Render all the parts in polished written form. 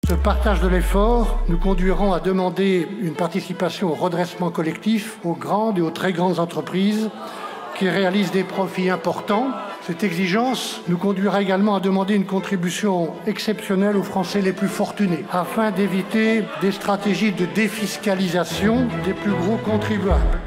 Ce partage de l'effort nous conduiront à demander une participation au redressement collectif aux grandes et aux très grandes entreprises qui réalisent des profits importants. Cette exigence nous conduira également à demander une contribution exceptionnelle aux Français les plus fortunés, afin d'éviter des stratégies de défiscalisation des plus gros contribuables.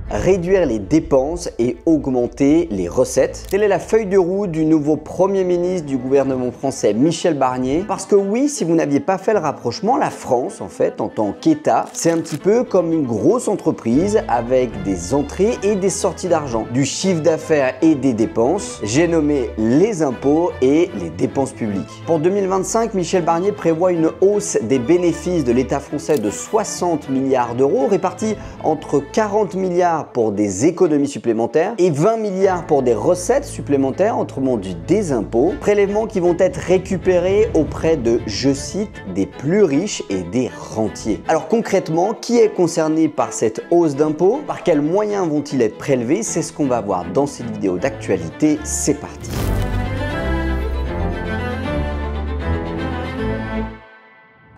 Réduire les dépenses et augmenter les recettes. Telle est la feuille de route du nouveau Premier ministre du gouvernement français Michel Barnier. Parce que oui, si vous n'aviez pas fait le rapprochement, la France, en fait, en tant qu'État, c'est un petit peu comme une grosse entreprise avec des entrées et des sorties d'argent, du chiffre d'affaires et des dépenses. J'ai nommé les impôts et les dépenses publiques. Pour 2025, Michel Barnier prévoit une hausse des bénéfices de l'État français de 60 milliards d'euros, répartis entre 40 milliards pour des économies supplémentaires et 20 milliards pour des recettes supplémentaires, autrement dit des impôts, prélèvements qui vont être récupérés auprès de, je cite, des plus riches et des rentiers. Alors concrètement, qui est concerné par cette hausse d'impôts? Par quels moyens vont-ils être prélevés? C'est ce qu'on va voir dans cette vidéo d'actualité. C'est parti.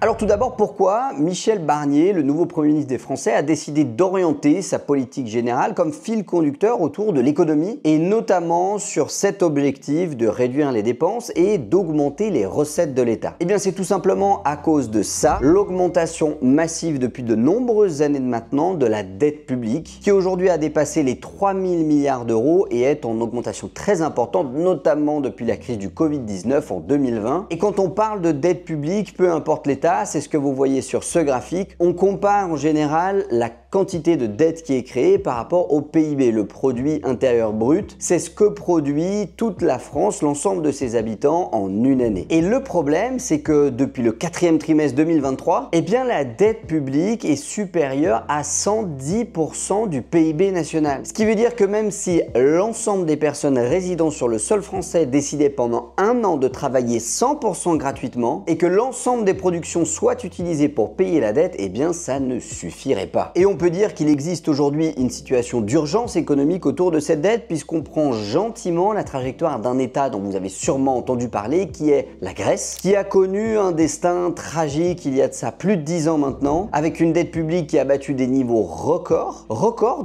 Alors tout d'abord, pourquoi Michel Barnier, le nouveau Premier ministre des Français, a décidé d'orienter sa politique générale comme fil conducteur autour de l'économie et notamment sur cet objectif de réduire les dépenses et d'augmenter les recettes de l'État? Eh bien c'est tout simplement à cause de ça, l'augmentation massive depuis de nombreuses années de maintenant de la dette publique qui aujourd'hui a dépassé les 3 000 milliards d'euros et est en augmentation très importante, notamment depuis la crise du Covid-19 en 2020. Et quand on parle de dette publique, peu importe l'État, c'est ce que vous voyez sur ce graphique. On compare en général la quantité de dette qui est créée par rapport au PIB, le produit intérieur brut. C'est ce que produit toute la France, l'ensemble de ses habitants en une année. Et le problème, c'est que depuis le 4e trimestre 2023, eh bien la dette publique est supérieure à 110% du PIB national. Ce qui veut dire que même si l'ensemble des personnes résidant sur le sol français décidaient pendant un an de travailler 100% gratuitement et que l'ensemble des productions soient utilisées pour payer la dette, eh bien ça ne suffirait pas. Et on peut dire qu'il existe aujourd'hui une situation d'urgence économique autour de cette dette puisqu'on prend gentiment la trajectoire d'un État dont vous avez sûrement entendu parler, qui est la Grèce, qui a connu un destin tragique il y a de ça plus de 10 ans maintenant, avec une dette publique qui a battu des niveaux records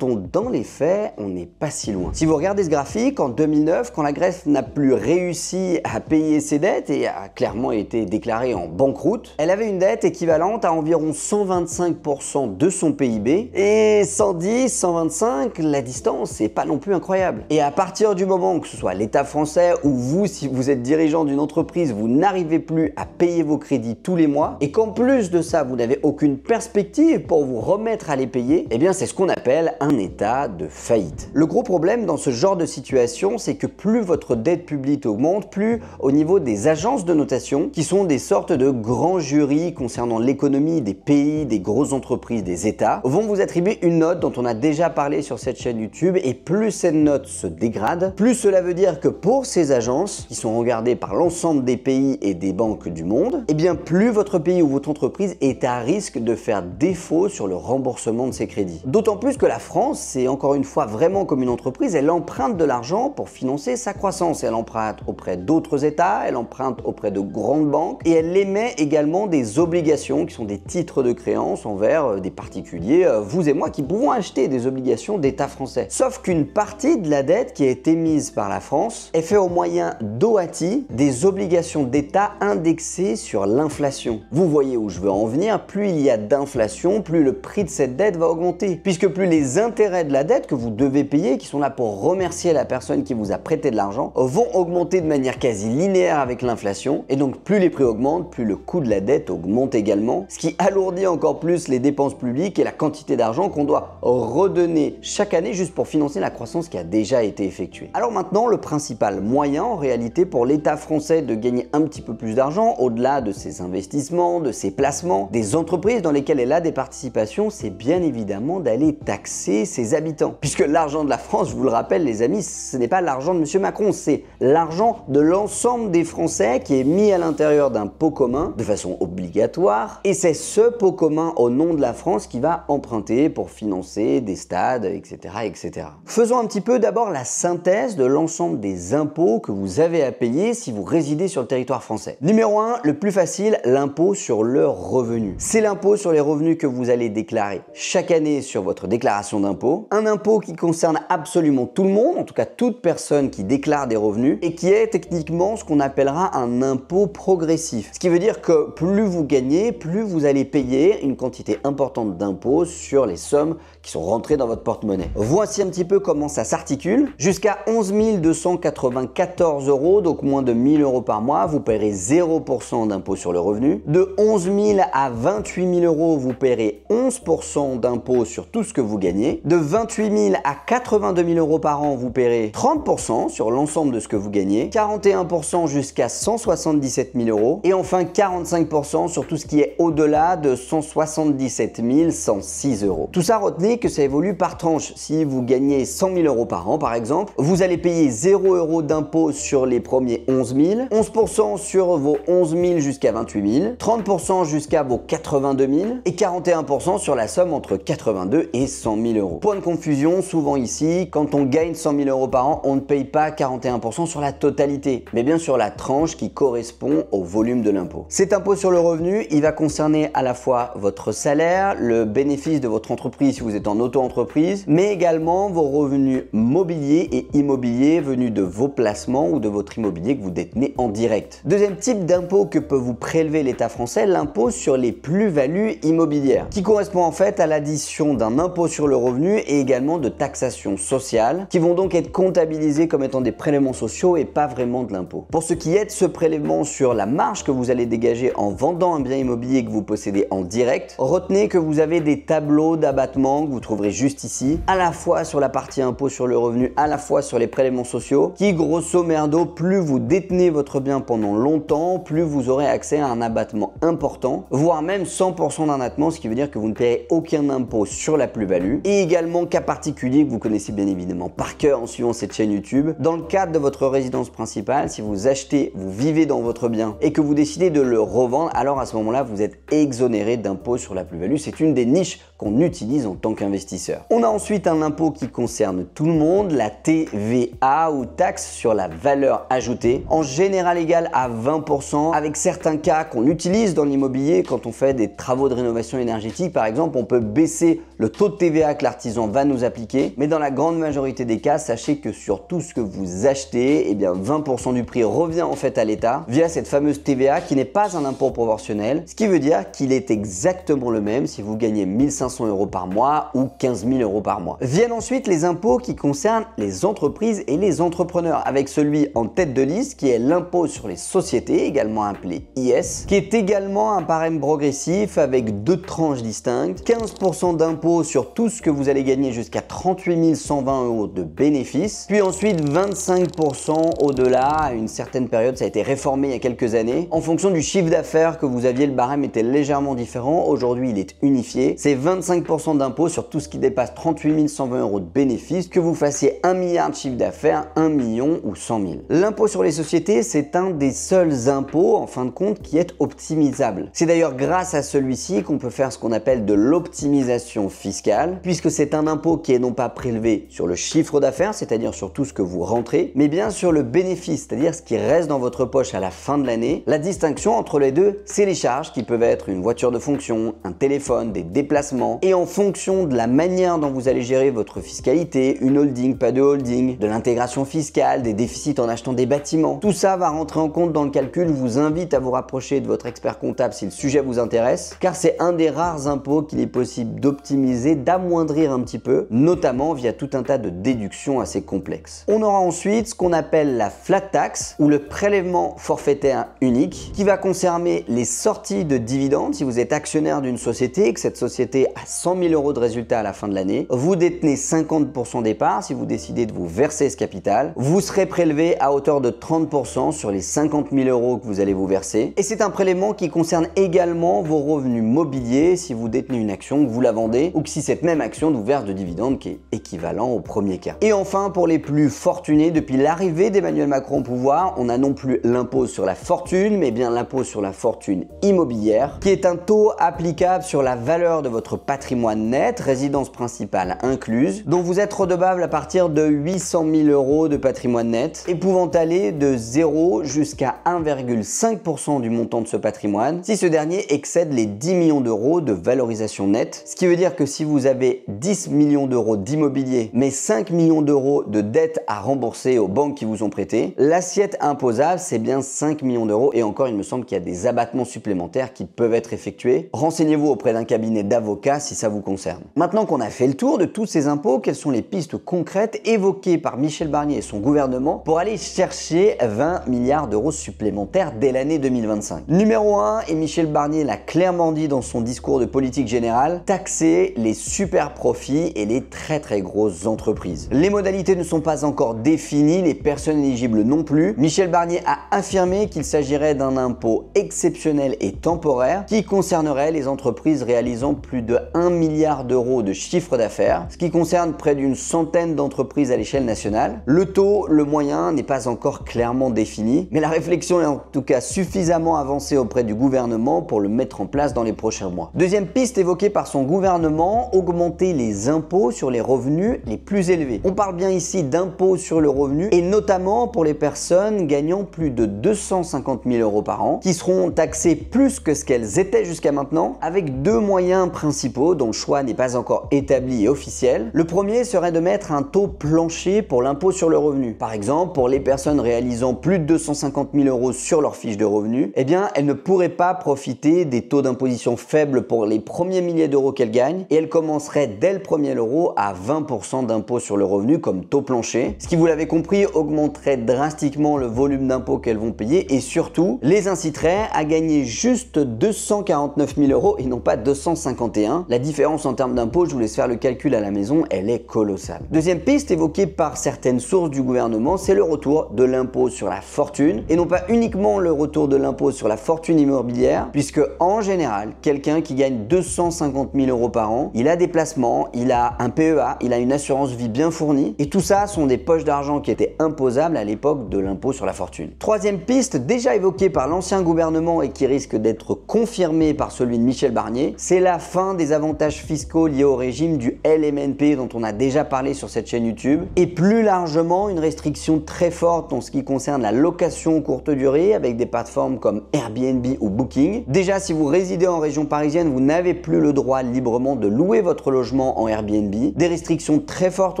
dont dans les faits, on n'est pas si loin. Si vous regardez ce graphique, en 2009, quand la Grèce n'a plus réussi à payer ses dettes et a clairement été déclarée en banqueroute, elle avait une dette équivalente à environ 125% de son PIB. Et 110, 125, la distance, c'est pas non plus incroyable. Et à partir du moment que ce soit l'État français ou vous, si vous êtes dirigeant d'une entreprise, vous n'arrivez plus à payer vos crédits tous les mois et qu'en plus de ça, vous n'avez aucune perspective pour vous remettre à les payer, eh bien c'est ce qu'on appelle un état de faillite. Le gros problème dans ce genre de situation, c'est que plus votre dette publique augmente, plus au niveau des agences de notation, qui sont des sortes de grands jurys concernant l'économie des pays, des grosses entreprises, des États, vont vous attribuer une note dont on a déjà parlé sur cette chaîne YouTube, et plus cette note se dégrade, plus cela veut dire que pour ces agences, qui sont regardées par l'ensemble des pays et des banques du monde, eh bien plus votre pays ou votre entreprise est à risque de faire défaut sur le remboursement de ses crédits. D'autant plus que la France, c'est encore une fois vraiment comme une entreprise, elle emprunte de l'argent pour financer sa croissance. Elle emprunte auprès d'autres États, elle emprunte auprès de grandes banques et elle émet également des obligations qui sont des titres de créance envers des particuliers, vous et moi, qui pouvons acheter des obligations d'État français. Sauf qu'une partie de la dette qui a été mise par la France est faite au moyen d'OATI, des obligations d'État indexées sur l'inflation. Vous voyez où je veux en venir, plus il y a d'inflation, plus le prix de cette dette va augmenter, puisque plus les intérêts de la dette que vous devez payer, qui sont là pour remercier la personne qui vous a prêté de l'argent, vont augmenter de manière quasi linéaire avec l'inflation, et donc plus les prix augmentent, plus le coût de la dette augmente également, ce qui alourdit encore plus les dépenses publiques et la quantité d'argent qu'on doit redonner chaque année juste pour financer la croissance qui a déjà été effectuée. Alors maintenant, le principal moyen en réalité pour l'État français de gagner un petit peu plus d'argent, au-delà de ses investissements, de ses placements, des entreprises dans lesquelles elle a des participations, c'est bien évidemment d'aller taxer ses habitants. Puisque l'argent de la France, je vous le rappelle les amis, ce n'est pas l'argent de M. Macron, c'est l'argent de l'ensemble des Français qui est mis à l'intérieur d'un pot commun de façon obligatoire, et c'est ce pot commun au nom de la France qui va emprunter emprunter pour financer des stades, etc., etc. Faisons un petit peu d'abord la synthèse de l'ensemble des impôts que vous avez à payer si vous résidez sur le territoire français. Numéro 1, le plus facile, l'impôt sur le revenu. C'est l'impôt sur les revenus que vous allez déclarer chaque année sur votre déclaration d'impôt. Un impôt qui concerne absolument tout le monde, en tout cas toute personne qui déclare des revenus, et qui est techniquement ce qu'on appellera un impôt progressif. Ce qui veut dire que plus vous gagnez, plus vous allez payer une quantité importante d'impôts sur les sommes qui sont rentrées dans votre porte-monnaie. Voici un petit peu comment ça s'articule. Jusqu'à 11 294 €, donc moins de 1 000 € par mois, vous paierez 0% d'impôt sur le revenu. De 11 000 à 28 000 €, vous paierez 11% d'impôt sur tout ce que vous gagnez. De 28 000 à 82 000 € par an, vous paierez 30% sur l'ensemble de ce que vous gagnez. 41% jusqu'à 177 000 €. Et enfin 45% sur tout ce qui est au-delà de 177 106 €. Tout ça, retenez que ça évolue par tranche. Si vous gagnez 100 000 € par an, par exemple, vous allez payer 0 € d'impôt sur les premiers 11 000, 11% sur vos 11 000 jusqu'à 28 000, 30% jusqu'à vos 82 000 et 41% sur la somme entre 82 et 100 000 €. Point de confusion, souvent ici, quand on gagne 100 000 € par an, on ne paye pas 41% sur la totalité, mais bien sur la tranche qui correspond au volume de l'impôt. Cet impôt sur le revenu, il va concerner à la fois votre salaire, le bénéfice de votre entreprise si vous êtes en auto-entreprise, mais également vos revenus mobiliers et immobiliers venus de vos placements ou de votre immobilier que vous détenez en direct. Deuxième type d'impôt que peut vous prélever l'État français, l'impôt sur les plus-values immobilières, qui correspond en fait à l'addition d'un impôt sur le revenu et également de taxation sociale, qui vont donc être comptabilisés comme étant des prélèvements sociaux et pas vraiment de l'impôt. Pour ce qui est de ce prélèvement sur la marge que vous allez dégager en vendant un bien immobilier que vous possédez en direct, retenez que vous avez des tableaux d'abattement que vous trouverez juste ici, à la fois sur la partie impôt sur le revenu, à la fois sur les prélèvements sociaux, qui grosso merdo, plus vous détenez votre bien pendant longtemps, plus vous aurez accès à un abattement important, voire même 100% d'un abattement, ce qui veut dire que vous ne paierez aucun impôt sur la plus-value. Et également, cas particulier que vous connaissez bien évidemment par cœur en suivant cette chaîne YouTube, dans le cadre de votre résidence principale, si vous achetez, vous vivez dans votre bien et que vous décidez de le revendre, alors à ce moment-là, vous êtes exonéré d'impôt sur la plus-value. C'est une des niches qu'on utilise en tant qu'investisseur. On a ensuite un impôt qui concerne tout le monde, la TVA ou taxe sur la valeur ajoutée, en général égale à 20%, avec certains cas qu'on utilise dans l'immobilier quand on fait des travaux de rénovation énergétique. Par exemple, on peut baisser le taux de TVA que l'artisan va nous appliquer, mais dans la grande majorité des cas, sachez que sur tout ce que vous achetez, 20% du prix revient en fait à l'État via cette fameuse TVA qui n'est pas un impôt proportionnel, ce qui veut dire qu'il est exactement le même si vous gagnez 1 500 € par mois ou 15 000 € par mois. Viennent ensuite les impôts qui concernent les entreprises et les entrepreneurs, avec celui en tête de liste qui est l'impôt sur les sociétés, également appelé IS, qui est également un barème progressif avec deux tranches distinctes, 15% d'impôt sur tout ce que vous allez gagner jusqu'à 38 120 € de bénéfices, puis ensuite 25% au-delà. À une certaine période, ça a été réformé il y a quelques années. En fonction du chiffre d'affaires que vous aviez, le barème était légèrement différent. Aujourd'hui, il est unifié. C'est 25% d'impôt sur tout ce qui dépasse 38 120 € de bénéfices, que vous fassiez 1 milliard de chiffre d'affaires, 1 million ou 100 000. L'impôt sur les sociétés, c'est un des seuls impôts, en fin de compte, qui est optimisable. C'est d'ailleurs grâce à celui-ci qu'on peut faire ce qu'on appelle de l'optimisation fiscale, puisque c'est un impôt qui est non pas prélevé sur le chiffre d'affaires, c'est-à-dire sur tout ce que vous rentrez, mais bien sur le bénéfice, c'est-à-dire ce qui reste dans votre poche à la fin de l'année. La distinction entre les deux, c'est les charges qui peuvent être une voiture de fonction, un téléphone, des déplacements, et en fonction de la manière dont vous allez gérer votre fiscalité, une holding, pas de holding, de l'intégration fiscale, des déficits en achetant des bâtiments, tout ça va rentrer en compte dans le calcul. Je vous invite à vous rapprocher de votre expert comptable si le sujet vous intéresse, car c'est un des rares impôts qu'il est possible d'optimiser, d'amoindrir un petit peu, notamment via tout un tas de déductions assez complexes. On aura ensuite ce qu'on appelle la flat tax, ou le prélèvement forfaitaire unique, qui va concerner les sorties de dividendes. Si vous êtes actionnaire d'une société et que cette société a 100 000 € de résultats à la fin de l'année, vous détenez 50% des parts. Si vous décidez de vous verser ce capital, vous serez prélevé à hauteur de 30% sur les 50 000 € que vous allez vous verser. Et c'est un prélèvement qui concerne également vos revenus mobiliers si vous détenez une action, que vous la vendez, ou que si cette même action vous verse de dividendes, qui est équivalent au premier cas. Et enfin, pour les plus fortunés, depuis l'arrivée d'Emmanuel Macron au pouvoir, on a non plus l'impôt sur la fortune, mais bien l'impôt sur la fortune immobilière, qui est un taux applicable sur la valeur de votre patrimoine net, résidence principale incluse, dont vous êtes redevable à partir de 800 000 € de patrimoine net et pouvant aller de 0 jusqu'à 1,5% du montant de ce patrimoine si ce dernier excède les 10 millions d'euros de valorisation nette, ce qui veut dire que si vous avez 10 millions d'euros d'immobilier mais 5 millions d'euros de dettes à rembourser aux banques qui vous ont prêté, l'assiette imposable c'est bien 5 millions d'euros et encore il me semble qu'il y a des abattements supplémentaires qui peuvent être effectués. Renseignez-vous auprès d'un cabinet d'avocats si ça vous concerne. Maintenant qu'on a fait le tour de tous ces impôts, quelles sont les pistes concrètes évoquées par Michel Barnier et son gouvernement pour aller chercher 20 milliards d'euros supplémentaires dès l'année 2025? Numéro 1, et Michel Barnier l'a clairement dit dans son discours de politique générale, taxer les super profits et les très grosses entreprises. Les modalités ne sont pas encore définies, les personnes éligibles non plus. Michel Barnier a affirmé qu'il s'agirait d'un impôt exceptionnel et temporaire qui concernerait les entreprises réalisant plus de 1 milliard d'euros de chiffre d'affaires, ce qui concerne près d'une centaine d'entreprises à l'échelle nationale. Le taux, le moyen n'est pas encore clairement défini, mais la réflexion est en tout cas suffisamment avancée auprès du gouvernement pour le mettre en place dans les prochains mois. Deuxième piste évoquée par son gouvernement, augmenter les impôts sur les revenus les plus élevés. On parle bien ici d'impôts sur le revenu et notamment pour les personnes gagnant plus de 250 000 € par an, qui seront taxées plus que ce qu'elles étaient jusqu'à maintenant, avec deux moyens principaux dont le choix n'est pas encore établi et officiel. Le premier serait de mettre un taux plancher pour l'impôt sur le revenu. Par exemple, pour les personnes réalisant plus de 250 000 € sur leur fiche de revenus, eh bien, elles ne pourraient pas profiter des taux d'imposition faibles pour les premiers milliers d'euros qu'elles gagnent et elles commenceraient dès le premier euro à 20% d'impôt sur le revenu comme taux plancher, ce qui, vous l'avez compris, augmenterait drastiquement le volume d'impôt qu'elles vont payer et surtout les inciterait à gagner juste 249 000 € et non pas 251. La différence en termes d'impôt, je vous laisse faire le calcul à la maison, elle est colossale. Deuxième piste évoquée par certaines sources du gouvernement, c'est le retour de l'impôt sur la fortune et non pas uniquement le retour de l'impôt sur la fortune immobilière, puisque en général, quelqu'un qui gagne 250 000 € par an, il a des placements, il a un PEA, il a une assurance vie bien fournie et tout ça sont des poches d'argent qui étaient imposables à l'époque de l'impôt sur la fortune. Troisième piste, déjà évoquée par l'ancien gouvernement et qui risque d'être confirmée par celui de Michel Barnier, c'est la fin des avantages fiscaux liés au régime du LMNP dont on a déjà parlé sur cette chaîne YouTube et plus largement une restriction très forte en ce qui concerne la location courte durée avec des plateformes comme Airbnb ou Booking. Déjà, si vous résidez en région parisienne, vous n'avez plus le droit librement de louer votre logement en Airbnb. Des restrictions très fortes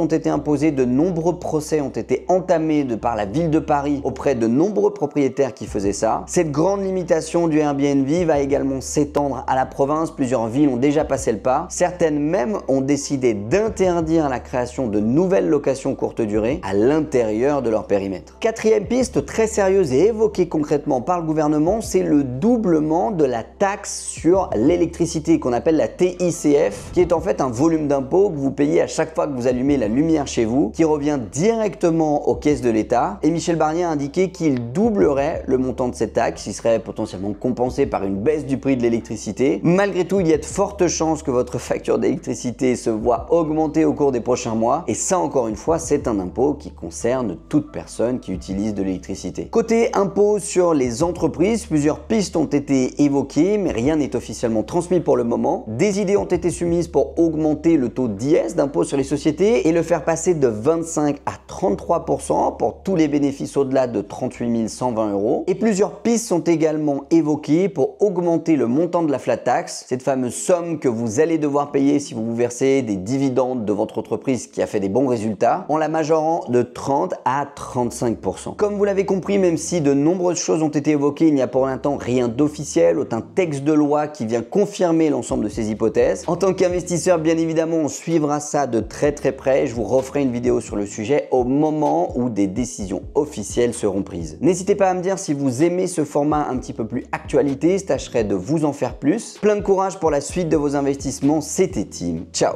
ont été imposées, de nombreux procès ont été entamés de par la ville de Paris auprès de nombreux propriétaires qui faisaient ça. Cette grande limitation du Airbnb va également s'étendre à la province, plusieurs villes ont déjà passé le pas. Certaines même ont décidé d'interdire la création de nouvelles locations courte durée à l'intérieur de leur périmètre. Quatrième piste très sérieuse et évoquée concrètement par le gouvernement, c'est le doublement de la taxe sur l'électricité qu'on appelle la TICF, qui est en fait un volume d'impôt que vous payez à chaque fois que vous allumez la lumière chez vous, qui revient directement aux caisses de l'État. Et Michel Barnier a indiqué qu'il doublerait le montant de cette taxe, qui serait potentiellement compensé par une baisse du prix de l'électricité. Malgré tout, il y a de fortes chances que votre facture d'électricité se voit augmenter au cours des prochains mois. Et ça, encore une fois, c'est un impôt qui concerne toute personne qui utilise de l'électricité. Côté impôt sur les entreprises, plusieurs pistes ont été évoquées, mais rien n'est officiellement transmis pour le moment. Des idées ont été soumises pour augmenter le taux d'IS, d'impôt sur les sociétés, et le faire passer de 25 à 33% pour tous les bénéfices au-delà de 38 120 €. Et plusieurs pistes sont également évoquées pour augmenter le montant de la flat tax, cette fameuse somme que vous allez devoir payer si vous vous versez des dividendes de votre entreprise qui a fait des bons résultats, en la majorant de 30 à 35%. Comme vous l'avez compris, même si de nombreuses choses ont été évoquées, il n'y a pour l'instant rien d'officiel, aucun texte de loi qui vient confirmer l'ensemble de ces hypothèses. En tant qu'investisseur, bien évidemment, on suivra ça de très près. Je vous referai une vidéo sur le sujet au moment où des décisions officielles seront prises. N'hésitez pas à me dire si vous aimez ce format un petit peu plus actualité, je tâcherai de vous en faire plus. Plein de courage pour la suite de vos investissements, c'était Tim. Ciao!